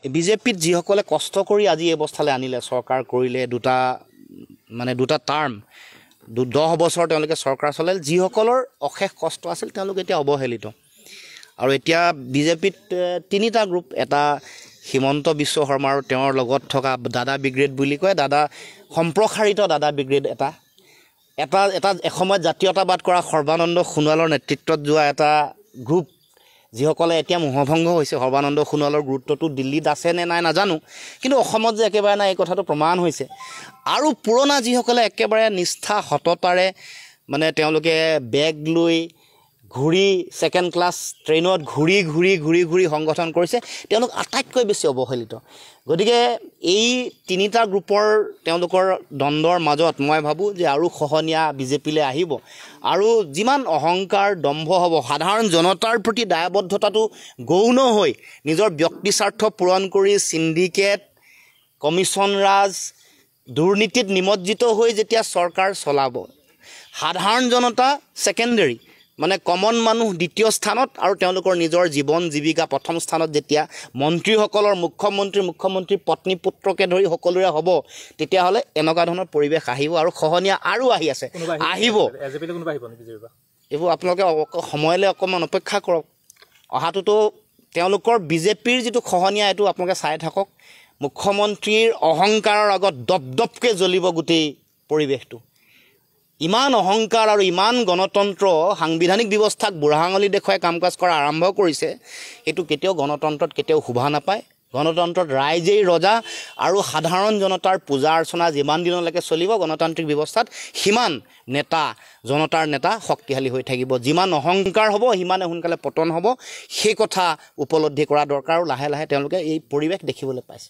বিজেপিত যিসকলে কষ্ট কৰি আজি এই অৱস্থালৈ আনিলে, চৰকাৰ কৰিলে, দুটা টাৰ্ম 10 বছৰ তেওঁলোকে চৰকাৰ চলালে, যিসকলৰ অশেষ কষ্ট আছিল তেওঁলোক এতিয়া অৱহেলিত। আৰু এতিয়া বিজেপিত 3টা গ্ৰুপ, এটা হিমন্ত বিশ্ব শৰ্মা আৰু তেওঁৰ লগত থকা দাদা ব্ৰিগেড বুলি কয়, সম্প্ৰসাৰিত দাদা ব্ৰিগেড, এটা এসময়ত জাতীয়তাবাদ কৰা সৰ্বানন্দ সোণোৱালৰ নেতৃত্বত যোৱা এটা গ্ৰুপ, যিসকলে এতিয়া মোহভংগ হৈছে। সৰ্বানন্দ সোণোৱালৰ গুৰুত্বটো দিল্লীত আছে নে নাই নাজানো, কিন্তু অসমত যে একেবাৰে নাই এই কথাটো প্ৰমাণ হৈছে। আৰু পুৰণা যিসকলে একেবাৰে নিষ্ঠা সততাৰে মানে তেওঁলোকে বেগ লৈ ঘূৰি ছেকেণ্ড ক্লাছ ট্ৰেইনত ঘূৰি সংগঠন কৰিছে, তেওঁলোক আটাইতকৈ বেছি অৱহেলিত। গতিকে এই 3টা গ্ৰুপৰ তেওঁলোকৰ দ্বন্দ্বৰ মাজত মই ভাবোঁ যে আৰু খহনীয়া বিজেপিলৈ আহিব। আৰু যিমান অহংকাৰ দম্ভ হ'ব, সাধাৰণ জনতাৰ প্ৰতি দায়বদ্ধতাটো গৌণ হৈ নিজৰ ব্যক্তি স্বাৰ্থ পূৰণ কৰি চিণ্ডিকেট, কমিশ্যন ৰাজ, দুৰ্নীতিত নিমজ্জিত হৈ যেতিয়া চৰকাৰ চলাব, সাধাৰণ জনতা ছেকেণ্ডেৰী, মানে কমন মানুহ দ্বিতীয় স্থানত আৰু তেওঁলোকৰ নিজৰ জীৱন জীৱিকা প্ৰথম স্থানত যেতিয়া মন্ত্ৰীসকলৰ মুখ্যমন্ত্ৰীৰ পত্নী পুত্ৰকে ধৰি সকলোৰে হ'ব, তেতিয়াহ'লে এনেকুৱা ধৰণৰ পৰিৱেশ আহিব আৰু খহনীয়া আৰু আহিব। এইবোৰ আপোনালোকে সময়লৈ অকণমান অপেক্ষা কৰক। অহাটোতো তেওঁলোকৰ বিজেপিৰ যিটো খহনীয়া, এইটো আপোনালোকে চাই থাকক। মুখ্যমন্ত্ৰীৰ অহংকাৰৰ আগত দপদপকৈ জ্বলিব গোটেই পৰিৱেশটো। ইমান অহংকাৰ আৰু ইমান গণতন্ত্ৰ, সাংবিধানিক ব্যৱস্থাক বুঢ়া আঙুলি দেখুৱাই কাম কাজ কৰা আৰম্ভ কৰিছে, এইটো কেতিয়াও গণতন্ত্ৰত কেতিয়াও শোভা নাপায়। গণতন্ত্ৰত ৰাইজেই ৰজা আৰু সাধাৰণ জনতাৰ পূজা অৰ্চনা যিমান দিনলৈকে চলিব গণতান্ত্ৰিক ব্যৱস্থাত, সিমান জনতাৰ নেতা শক্তিশালী হৈ থাকিব। যিমান অহংকাৰ হ'ব সিমানে সোনকালে পতন হ'ব। সেই কথা উপলব্ধি কৰা দৰকাৰ আৰু লাহে লাহে তেওঁলোকে এই পৰিৱেশ দেখিবলৈ পাইছে।